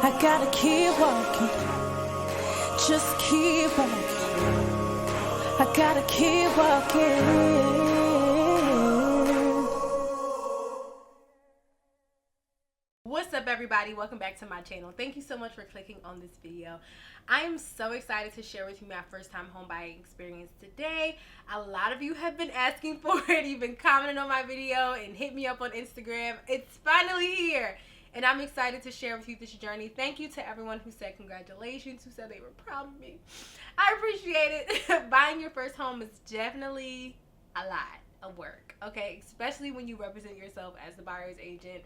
I gotta keep walking, just keep walking. I gotta keep walking. What's up, everybody? Welcome back to my channel. Thank you so much for clicking on this video. I am so excited to share with you my first time home buying experience today. A lot of you have been asking for it. You've been commenting on my video and hit me up on Instagram. It's finally here. And I'm excited to share with you this journey. Thank you to everyone who said congratulations, who said they were proud of me. I appreciate it. Buying your first home is definitely a lot of work, okay? Especially when you represent yourself as the buyer's agent.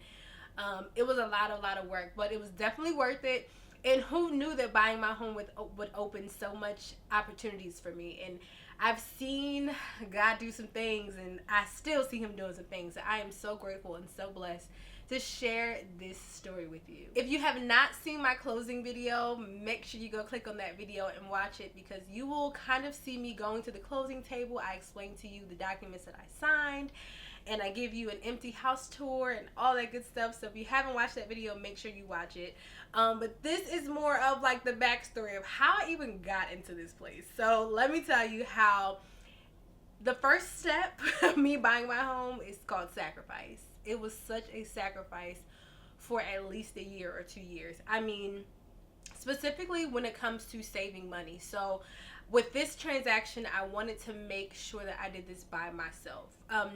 It was a lot of work, but it was definitely worth it. And who knew that buying my home would open so much opportunities for me? And I've seen God do some things, and I still see him doing some things. So I am so grateful and so blessed to share this story with you. If you have not seen my closing video, make sure you go click on that video and watch it, because you will kind of see me going to the closing table. I explain to you the documents that I signed, and I give you an empty house tour and all that good stuff. So if you haven't watched that video, make sure you watch it. But this is more of like the backstory of how I even got into this place. So let me tell you how the first step of me buying my home is called sacrifice. It was such a sacrifice for at least a year or 2 years. I mean, specifically when it comes to saving money. So with this transaction, I wanted to make sure that I did this by myself.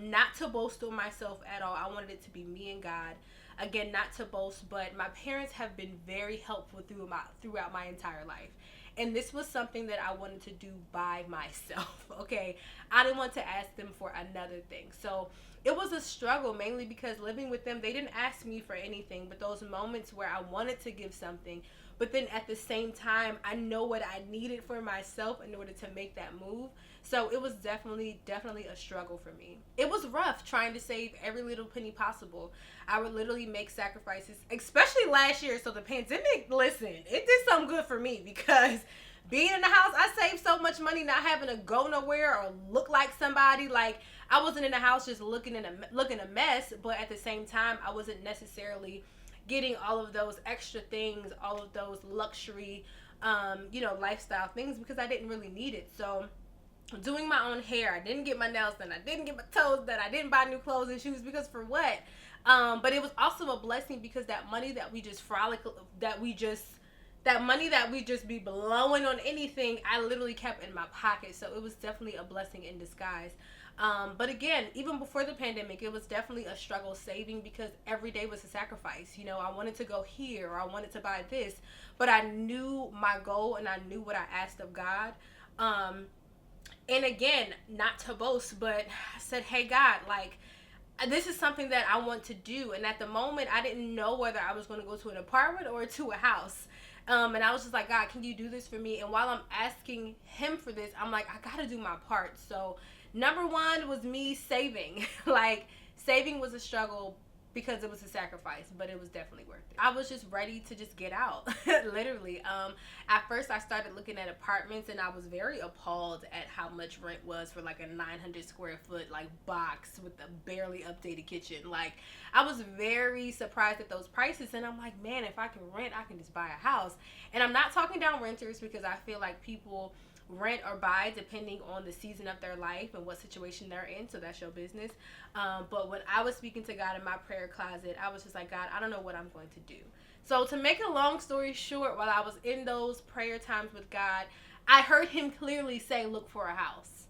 Not to boast on myself at all. I wanted it to be me and God. Again, not to boast, but my parents have been very helpful throughout my entire life. And this was something that I wanted to do by myself, okay? I didn't want to ask them for another thing. So it was a struggle, mainly because living with them, they didn't ask me for anything, but those moments where I wanted to give something, but then at the same time, I know what I needed for myself in order to make that move. So it was definitely a struggle for me. It was rough trying to save every little penny possible. I would literally make sacrifices, especially last year. So the pandemic, listen, it did something good for me, because being in the house, I saved so much money not having to go nowhere or look like somebody. Like, I wasn't in the house just looking a mess, but at the same time, I wasn't necessarily getting all of those extra things, all of those luxury, lifestyle things, because I didn't really need it. So doing my own hair, I didn't get my nails done, I didn't get my toes done, I didn't buy new clothes and shoes, because for what? But it was also a blessing, because that money that we just be blowing on anything, I literally kept in my pocket. So it was definitely a blessing in disguise. But again, even before the pandemic, it was definitely a struggle saving, because every day was a sacrifice. You know, I wanted to go here, or I wanted to buy this, but I knew my goal and I knew what I asked of God. And again, not to boast, but I said, hey God, like, this is something that I want to do. And at the moment, I didn't know whether I was going to go to an apartment or to a house. And I was just like, God, can you do this for me? And while I'm asking him for this, I'm like, I got to do my part. So number one was me saving. Like, saving was a struggle because it was a sacrifice, but it was definitely worth it. I was just ready to just get out, literally. At first, I started looking at apartments, and I was very appalled at how much rent was for like a 900 square foot like box with a barely updated kitchen. Like, I was very surprised at those prices, and I'm like, man, if I can rent, I can just buy a house. And I'm not talking down renters, because I feel like people rent or buy depending on the season of their life and what situation they're in, so that's your business. But when I was speaking to God in my prayer closet, I was just like, God, I don't know what I'm going to do. So to make a long story short, while I was in those prayer times with God, I heard him clearly say, look for a house.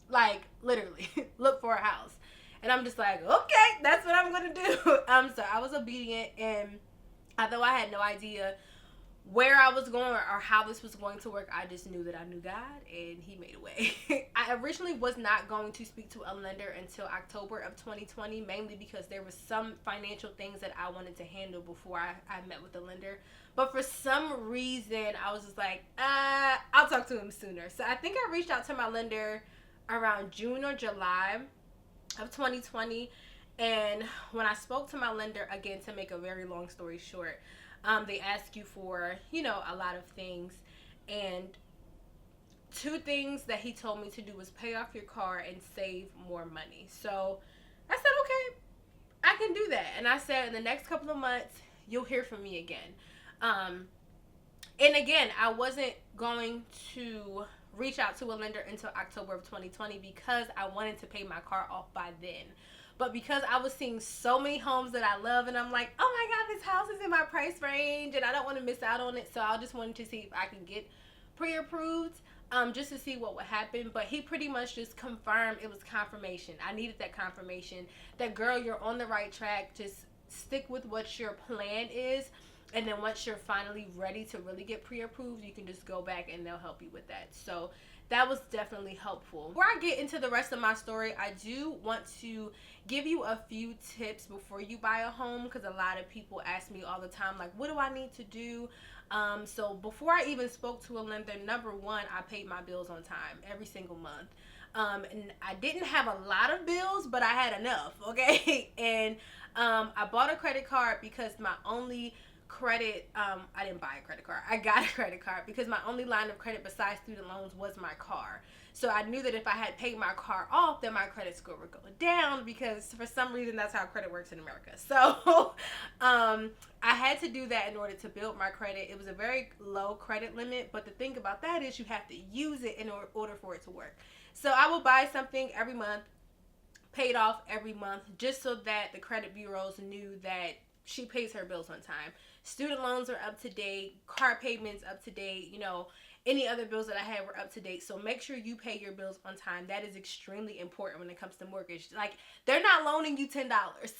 Like, literally, look for a house. And I'm just like, okay, that's what I'm going to do. So I was obedient, and although I had no idea where I was going or how this was going to work, I just knew that I knew God, and he made a way. I originally was not going to speak to a lender until October of 2020, mainly because there was some financial things that I wanted to handle before I met with the lender. But for some reason, I was just like, I'll talk to him sooner. So I think I reached out to my lender around June or July of 2020. And when I spoke to my lender, again, to make a very long story short, they ask you for, a lot of things. And 2 things that he told me to do was pay off your car and save more money. So I said, okay, I can do that. And I said, in the next couple of months, you'll hear from me again. And again, I wasn't going to reach out to a lender until October of 2020 because I wanted to pay my car off by then. But because I was seeing so many homes that I love, and I'm like, oh my God, this house is in my price range and I don't want to miss out on it. So I just wanted to see if I can get pre-approved, just to see what would happen. But he pretty much just confirmed, it was confirmation. I needed that confirmation that, girl, you're on the right track. Just stick with what your plan is. And then once you're finally ready to really get pre-approved, you can just go back and they'll help you with that. So that was definitely helpful. Before I get into the rest of my story, I do want to give you a few tips before you buy a home, because a lot of people ask me all the time, like, what do I need to do? So before I even spoke to a lender, number one, I paid my bills on time every single month. And I didn't have a lot of bills, but I had enough, okay? And I bought a credit card because my only credit, I didn't buy a credit card, I got a credit card because my only line of credit besides student loans was my car. So I knew that if I had paid my car off, then my credit score would go down, because for some reason that's how credit works in America. So I had to do that in order to build my credit. It was a very low credit limit, but the thing about that is you have to use it in order for it to work. So I would buy something every month, paid off every month, just so that the credit bureaus knew that she pays her bills on time. Student loans are up to date, car payments up to date, you know, any other bills that I had were up to date. So make sure you pay your bills on time. That is extremely important when it comes to mortgage. Like, they're not loaning you $10.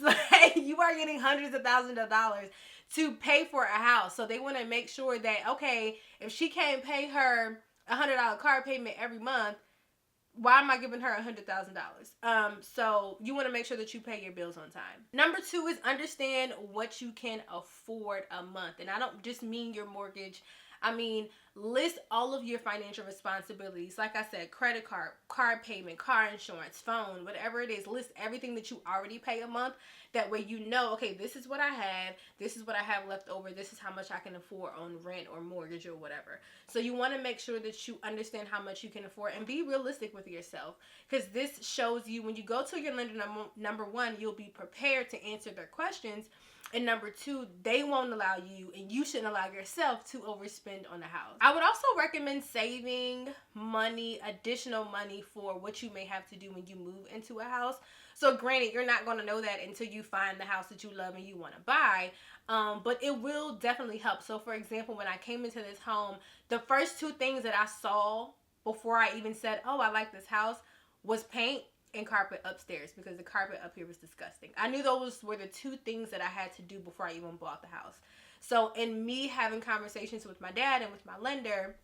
Like, you are getting hundreds of thousands of dollars to pay for a house. So they want to make sure that, okay, if she can't pay her $100 car payment every month, why am I giving her $100,000? So you want to make sure that you pay your bills on time. Number two is understand what you can afford a month. And I don't just mean your mortgage. I mean, list all of your financial responsibilities. Like I said, credit card, car payment, car insurance, phone, whatever it is. List everything that you already pay a month. That way you know, okay, this is what I have. This is what I have left over. This is how much I can afford on rent or mortgage or whatever. So you want to make sure that you understand how much you can afford and be realistic with yourself. Because this shows you, when you go to your lender, number one, you'll be prepared to answer their questions. And number two, they won't allow you, and you shouldn't allow yourself, to overspend on a house. I would also recommend saving money, additional money, for what you may have to do when you move into a house. So granted, you're not going to know that until you find the house that you love and you want to buy. But it will definitely help. So for example, when I came into this home, the first two things that I saw before I even said, oh, I like this house, was paint and carpet upstairs, because the carpet up here was disgusting. I knew those were the two things that I had to do before I even bought the house. So in me having conversations with my dad and with my lender,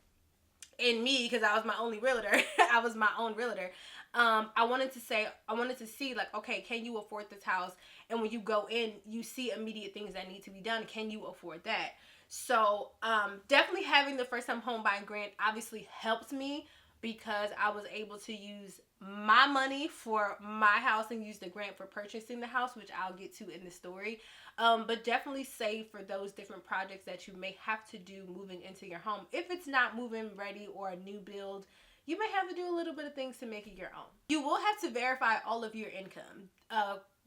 and me, because I was my only realtor, I was my own realtor, I wanted to see, like, okay, can you afford this house? And when you go in, you see immediate things that need to be done. Can you afford that? So definitely having the first time home buying grant obviously helped me, because I was able to use my money for my house and use the grant for purchasing the house, which I'll get to in the story. But definitely save for those different projects that you may have to do moving into your home. If it's not move-in ready or a new build, you may have to do a little bit of things to make it your own. You will have to verify all of your income.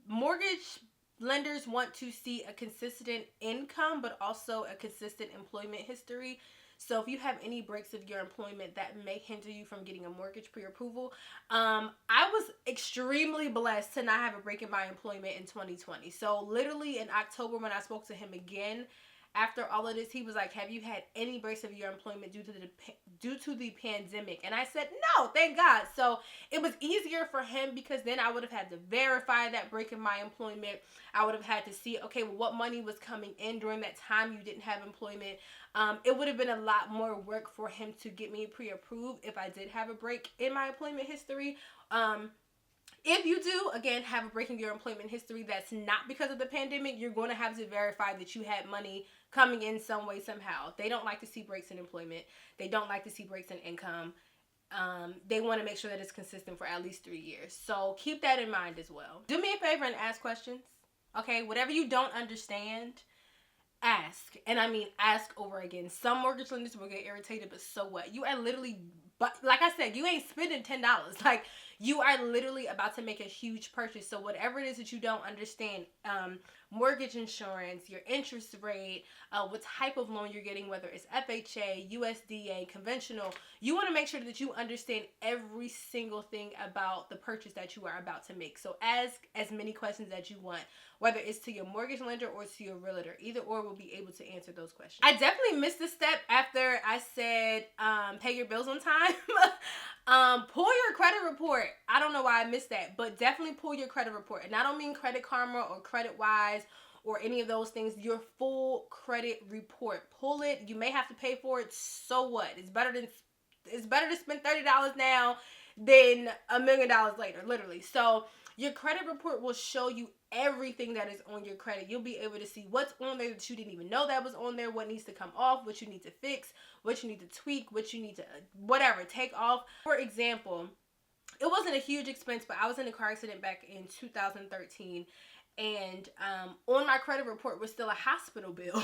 Mortgage lenders want to see a consistent income, but also a consistent employment history. So if you have any breaks of your employment, that may hinder you from getting a mortgage pre-approval. I was extremely blessed to not have a break in my employment in 2020. So literally in October, when I spoke to him again, after all of this, he was like, have you had any breaks of your employment due to the pandemic? And I said, no, thank God. So it was easier for him, because then I would have had to verify that break in my employment. I would have had to see, okay, well, what money was coming in during that time you didn't have employment. It would have been a lot more work for him to get me pre-approved if I did have a break in my employment history. If you do, again, have a break in your employment history that's not because of the pandemic, you're going to have to verify that you had money coming in some way, somehow. They don't like to see breaks in employment. They don't like to see breaks in income. They want to make sure that it's consistent for at least 3 years. So keep that in mind as well. Do me a favor and ask questions. Okay, whatever you don't understand, ask. And I mean ask over again. Some mortgage lenders will get irritated, but so what? You are literally, but like I said, you ain't spending $10. Like, You are literally about to make a huge purchase. So whatever it is that you don't understand, mortgage insurance, your interest rate, what type of loan you're getting, whether it's FHA, USDA, conventional, you want to make sure that you understand every single thing about the purchase that you are about to make. So ask as many questions as you want, whether it's to your mortgage lender or to your realtor. Either or will be able to answer those questions. I definitely missed a step after I said pay your bills on time. Pull your credit report. I don't know why I missed that, but definitely pull your credit report. And I don't mean Credit Karma or Credit Wise or any of those things. Your full credit report. Pull it. You may have to pay for it. So what? It's better to spend $30 now than $1 million later, literally. So your credit report will show you everything that is on your credit. You'll be able to see what's on there that you didn't even know that was on there, what needs to come off, what you need to fix, what you need to tweak, what you need to, whatever, take off. For example, it wasn't a huge expense, but I was in a car accident back in 2013. And on my credit report was still a hospital bill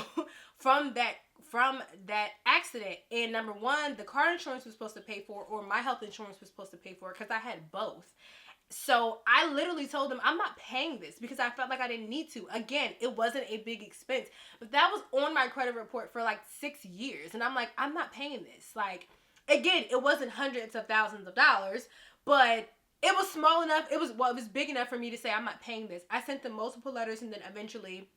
from that accident. And number one, the car insurance was supposed to pay for, or my health insurance was supposed to pay for it, because I had both. So I literally told them I'm not paying this because I felt like I didn't need to. Again, it wasn't a big expense, but that was on my credit report for like 6 years. And I'm like, I'm not paying this. Like, again, it wasn't hundreds of thousands of dollars, but it was small enough. It was big enough for me to say I'm not paying this. I sent them multiple letters, and then eventually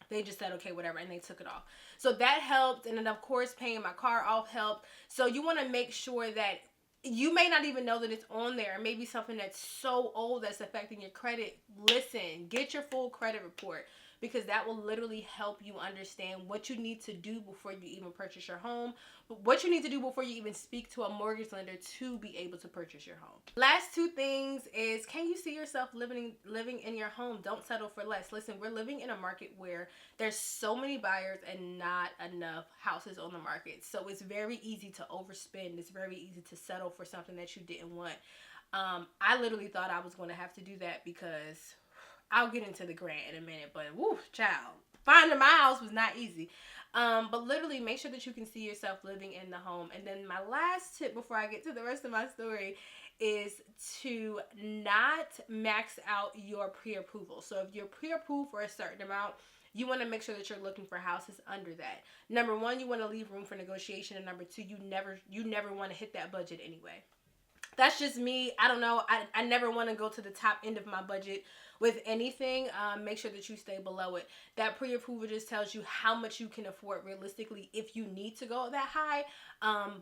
they just said, okay, whatever, and they took it off. So that helped. And then, of course, paying my car off helped. So you want to make sure that you may not even know that it's on there. Maybe something that's so old that's affecting your credit. Listen, get your full credit report, because that will literally help you understand what you need to do before you even purchase your home, but what you need to do before you even speak to a mortgage lender to be able to purchase your home. Last two things is, can you see yourself living in your home? Don't settle for less. Listen, we're living in a market where there's so many buyers and not enough houses on the market. So it's very easy to overspend. It's very easy to settle for something that you didn't want. I literally thought I was going to have to do that, because I'll get into the grant in a minute, but woo, child, finding my house was not easy. But literally make sure that you can see yourself living in the home. And then my last tip before I get to the rest of my story is to not max out your pre-approval. So if you're pre-approved for a certain amount, you want to make sure that you're looking for houses under that. Number one, you want to leave room for negotiation. And number two, you never want to hit that budget anyway. That's just me. I don't know. I never want to go to the top end of my budget with anything. Make sure that you stay below it. That pre-approval just tells you how much you can afford realistically if you need to go that high,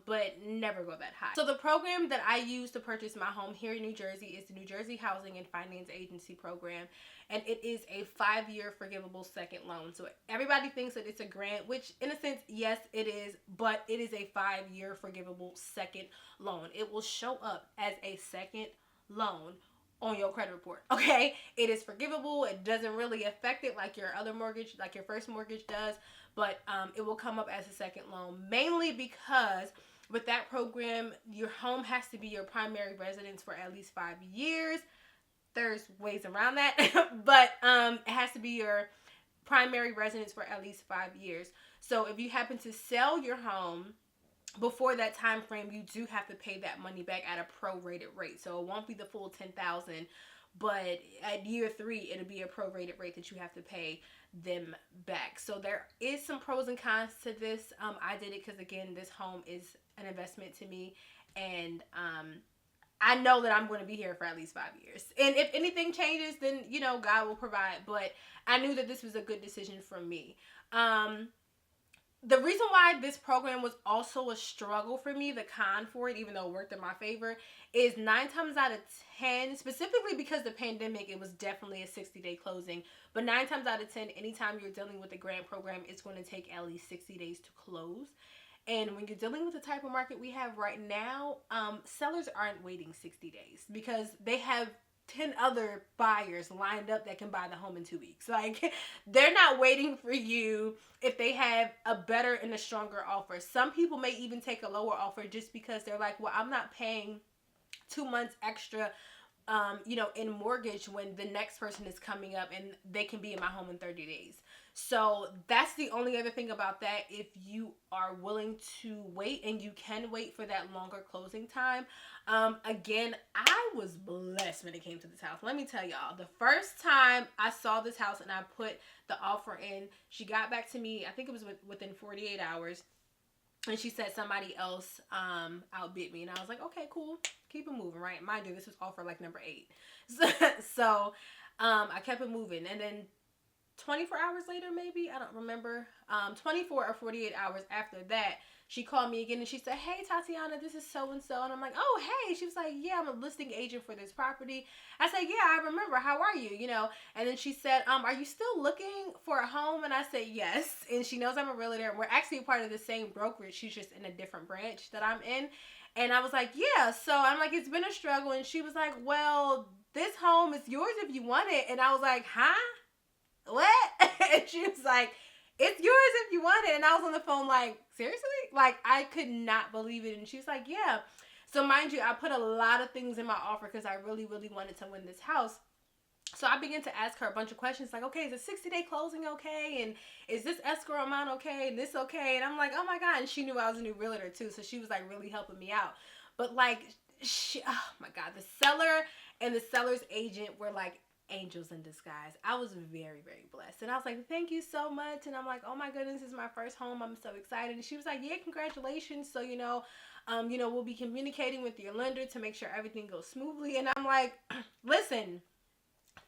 but never go that high. So the program that I use to purchase my home here in New Jersey is the New Jersey Housing and Finance Agency program, and it is a 5-year forgivable second loan. So everybody thinks that it's a grant, which in a sense, yes, it is, but it is a 5-year forgivable second loan. It will show up as a second loan on your credit report. Okay, it is forgivable. It doesn't really affect it like your other mortgage, like your first mortgage does, but it will come up as a second loan, mainly because with that program, your home has to be your primary residence for at least 5 years. There's ways around that, but it has to be your primary residence for at least 5 years. So if you happen to sell your home before that time frame, you do have to pay that money back at a prorated rate. So it won't be the full $10,000, but at year 3, it'll be a prorated rate that you have to pay them back. So there is some pros and cons to this. I did it because, again, this home is an investment to me, and I know that I'm going to be here for at least 5 years. And if anything changes, then, you know, God will provide. But I knew that this was a good decision for me. The reason why this program was also a struggle for me, the con for it, even though it worked in my favor, is 9 times out of 10, specifically because the pandemic, it was definitely a 60-day closing. But 9 times out of 10, anytime you're dealing with a grant program, it's going to take at least 60 days to close. And when you're dealing with the type of market we have right now, sellers aren't waiting 60 days because they have 10 other buyers lined up that can buy the home in 2 weeks. Like, they're not waiting for you if they have a better and a stronger offer. Some people may even take a lower offer just because they're like, well, I'm not paying 2 months extra in mortgage when the next person is coming up and they can be in my home in 30 days. So that's the only other thing about that. If you are willing to wait, and you can wait for that longer closing time. Again, I was blessed when it came to this house. Let me tell y'all, the first time I saw this house and I put the offer in, she got back to me, I think it was within 48 hours. And she said somebody else outbid me. And I was like, okay, cool. Keep it moving, right? Mind you, this was offer like number 8. So I kept it moving. And then 24 hours later, maybe, I don't remember, 24 or 48 hours after that, she called me again and she said, hey, Tatiana, this is so-and-so. And I'm like, oh, hey. She was like, yeah, I'm a listing agent for this property. I said, yeah, I remember. How are you? And then she said, are you still looking for a home? And I said, yes. And she knows I'm a realtor. We're actually a part of the same brokerage. She's just in a different branch that I'm in. And I was like, yeah. So I'm like, it's been a struggle. And she was like, well, this home is yours if you want it. And I was like, huh? What? And she was like, it's yours if you want it. And I was on the phone like, seriously? Like, I could not believe it. And she was like, yeah. So mind you, I put a lot of things in my offer because I really, really wanted to win this house. So I began to ask her a bunch of questions like, okay, is a 60-day closing okay? And is this escrow amount okay? And this okay? And I'm like, oh my God. And she knew I was a new realtor too. So she was like really helping me out. But like, oh my God, the seller and the seller's agent were like angels in disguise. I was very, very blessed. And I was like, thank you so much. And I'm like, oh my goodness, this is my first home. I'm so excited. And she was like, yeah, congratulations. So, we'll be communicating with your lender to make sure everything goes smoothly. And I'm like, listen,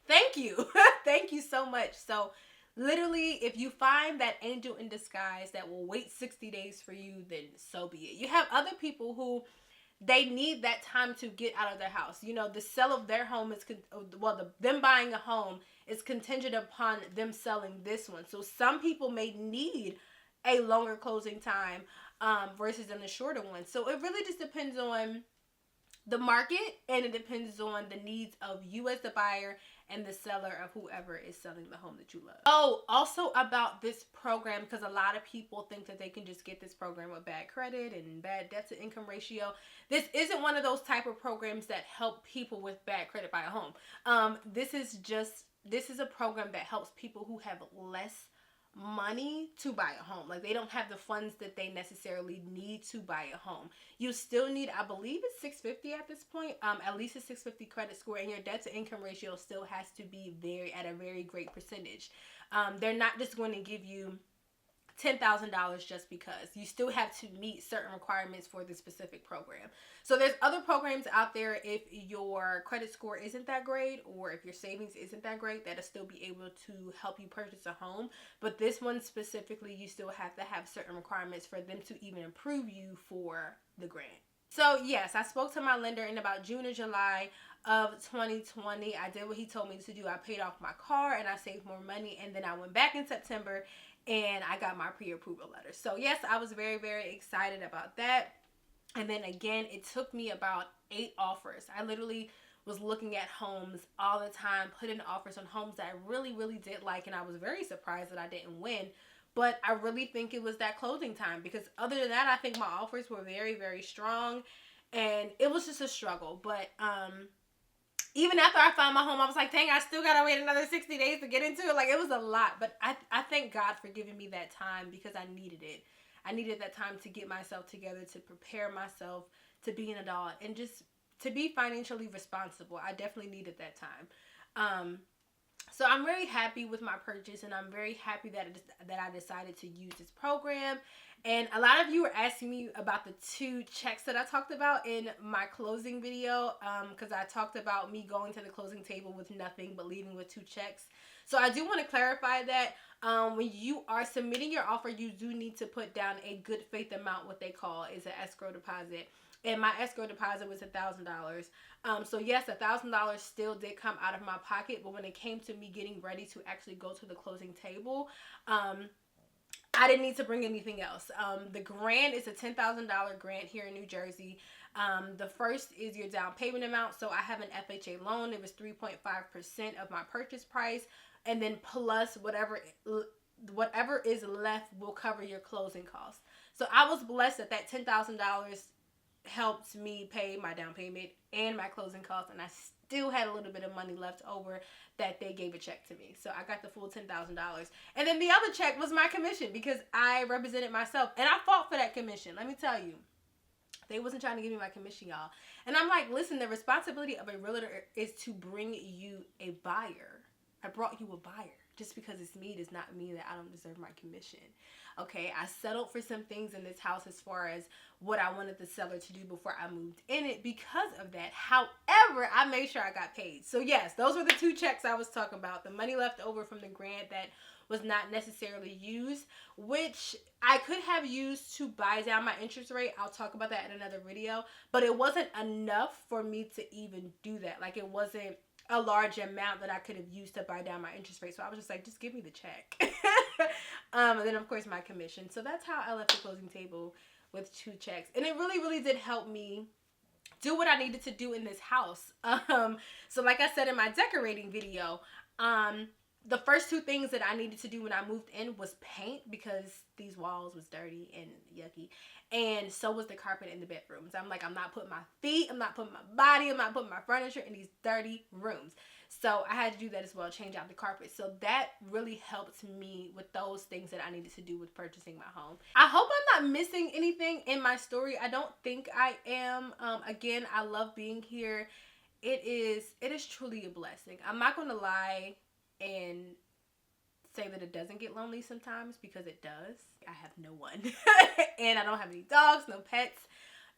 thank you. Thank you so much. So literally, if you find that angel in disguise that will wait 60 days for you, then so be it. You have other people who they need that time to get out of their house. The sale of their home is, them buying a home is contingent upon them selling this one. So some people may need a longer closing time versus in the shorter one. So it really just depends on the market, and it depends on the needs of you as the buyer and the seller of whoever is selling the home that you love. Oh, also about this program, because a lot of people think that they can just get this program with bad credit and bad debt to income ratio. This isn't one of those type of programs that help people with bad credit buy a home. This is a program that helps people who have less money to buy a home. Like, they don't have the funds that they necessarily need to buy a home. You still need, I believe it's 650 at this point, at least a 650 credit score, and your debt to income ratio still has to be at a very great percentage. They're not just going to give you $10,000 just because. You still have to meet certain requirements for the specific program. So there's other programs out there if your credit score isn't that great, or if your savings isn't that great, that'll still be able to help you purchase a home. But this one specifically, you still have to have certain requirements for them to even approve you for the grant. So yes, I spoke to my lender in about June or July of 2020. I did what he told me to do. I paid off my car and I saved more money, and then I went back in September and I got my pre-approval letter. So yes, I was very, very excited about that. And then again, it took me about 8 offers. I literally was looking at homes all the time, putting offers on homes that I really, really did like, and I was very surprised that I didn't win. But I really think it was that closing time, because other than that, I think my offers were very, very strong, and it was just a struggle. But even after I found my home, I was like, dang, I still gotta wait another 60 days to get into it. Like, it was a lot. But I thank God for giving me that time, because I needed it. I needed that time to get myself together, to prepare myself to be an adult, and just to be financially responsible. I definitely needed that time. So I'm very happy with my purchase, and I'm very happy that I decided to use this program. And a lot of you were asking me about the 2 checks that I talked about in my closing video, because I talked about me going to the closing table with nothing but leaving with 2 checks. So I do want to clarify that when you are submitting your offer, you do need to put down a good faith amount, what they call is an escrow deposit. And my escrow deposit was $1,000. So yes, $1,000 still did come out of my pocket, but when it came to me getting ready to actually go to the closing table, I didn't need to bring anything else. The grant is a $10,000 grant here in New Jersey. The first is your down payment amount. So I have an FHA loan. It was 3.5% of my purchase price, and then plus whatever is left will cover your closing costs. So I was blessed that $10,000 helped me pay my down payment and my closing costs, and I still had a little bit of money left over that they gave a check to me. So I got the full $10,000. And then the other check was my commission because I represented myself, and I fought for that commission. Let me tell you, they wasn't trying to give me my commission, y'all. And I'm like, listen, the responsibility of a realtor is to bring you a buyer. I brought you a buyer. Just because it's me does not mean that I don't deserve my commission. Okay, I settled for some things in this house as far as what I wanted the seller to do before I moved in it because of that. However, I made sure I got paid. So yes, those were the two checks I was talking about. The money left over from the grant that was not necessarily used, which I could have used to buy down my interest rate. I'll talk about that in another video. But it wasn't enough for me to even do that. Like, it wasn't a large amount that I could have used to buy down my interest rate. So I was just like, just give me the check. And then of course my commission. So that's how I left the closing table with two checks. And it really, really did help me do what I needed to do in this house. So like I said in my decorating video, the first two things that I needed to do when I moved in was paint, because these walls was dirty and yucky. And so was the carpet in the bedrooms. I'm like, I'm not putting my feet, I'm not putting my body, I'm not putting my furniture in these dirty rooms. So I had to do that as well, change out the carpet. So that really helped me with those things that I needed to do with purchasing my home. I hope I'm not missing anything in my story. I don't think I am. Again, I love being here. It is truly a blessing. I'm not going to lie and say that it doesn't get lonely sometimes, because it does. I have no one. And I don't have any dogs, no pets,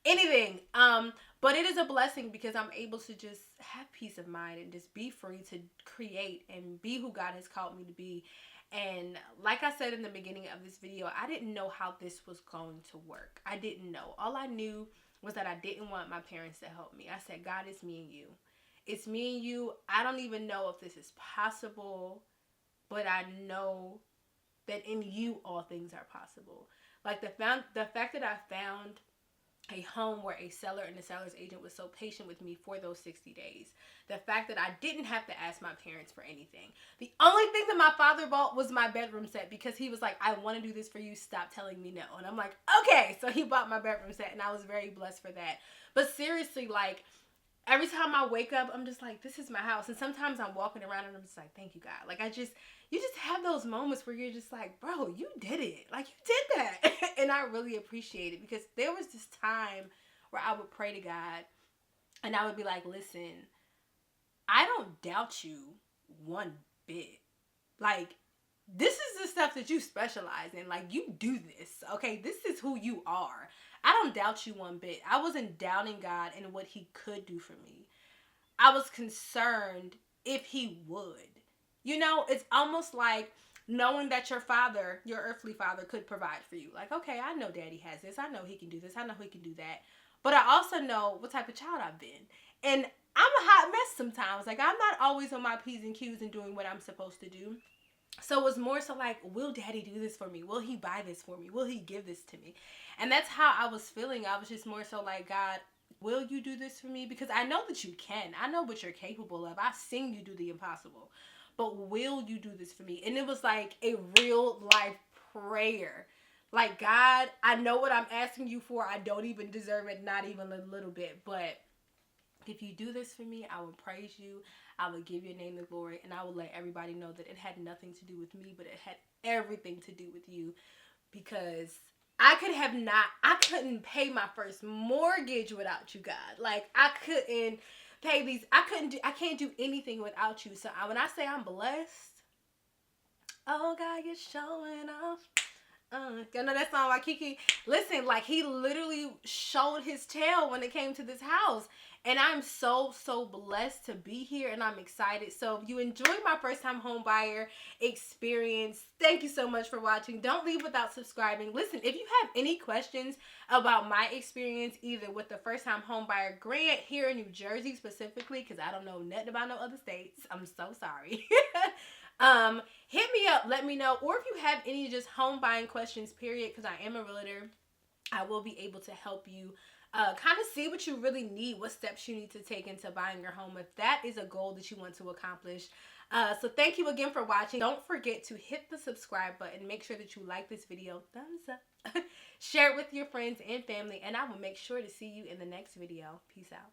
anything. But it is a blessing because I'm able to just have peace of mind and just be free to create and be who God has called me to be. And like I said in the beginning of this video, I didn't know how this was going to work. I didn't know. All I knew was that I didn't want my parents to help me. I said, God, it's me and you. It's me and you. I don't even know if this is possible, but I know that in you all things are possible. Like the fact that I found a home where a seller and the seller's agent was so patient with me for those 60 days. The fact that I didn't have to ask my parents for anything. The only thing that my father bought was my bedroom set, because he was like, I want to do this for you. Stop telling me no. And I'm like, okay. So he bought my bedroom set, and I was very blessed for that. But seriously, like, every time I wake up, I'm just like, this is my house. And sometimes I'm walking around and I'm just like, thank you, God. Like, you just have those moments where you're just like, bro, you did it. Like, you did that. And I really appreciate it, because there was this time where I would pray to God and I would be like, listen, I don't doubt you one bit. Like, this is the stuff that you specialize in. Like, you do this, okay? This is who you are. I don't doubt you one bit. I wasn't doubting God and what he could do for me. I was concerned if he would. You know, it's almost like knowing that your father, your earthly father, could provide for you. Like, okay, I know daddy has this. I know he can do this. I know he can do that. But I also know what type of child I've been. And I'm a hot mess sometimes. Like, I'm not always on my P's and Q's and doing what I'm supposed to do. So it was more so like, will daddy do this for me? Will he buy this for me? Will he give this to me? And that's how I was feeling. I was just more so like, God, will you do this for me? Because I know that you can. I know what you're capable of. I've seen you do the impossible. But will you do this for me? And it was like a real life prayer. Like, God, I know what I'm asking you for. I don't even deserve it, not even a little bit. But if you do this for me, I will praise you. I will give your name the glory. And I will let everybody know that it had nothing to do with me, but it had everything to do with you. Because I couldn't pay my first mortgage without you, God. Like, I couldn't pay these. I can't do anything without you. So when I say I'm blessed, oh God, you're showing off. You know that song by Kiki? Listen, like, he literally showed his tail when it came to this house. And I'm so blessed to be here, and I'm excited. So if you enjoyed my first time home buyer experience, thank you so much for watching. Don't leave without subscribing. Listen, if you have any questions about my experience, either with the first time home buyer grant here in New Jersey specifically, because I don't know nothing about no other states. I'm so sorry. Hit me up, let me know. Or if you have any just home buying questions, period, because I am a realtor, I will be able to help you kind of see what you really need, what steps you need to take into buying your home, if that is a goal that you want to accomplish. So thank you again for watching. Don't forget to hit the subscribe button. Make sure that you like this video. Thumbs up. Share it with your friends and family, and I will make sure to see you in the next video. Peace out.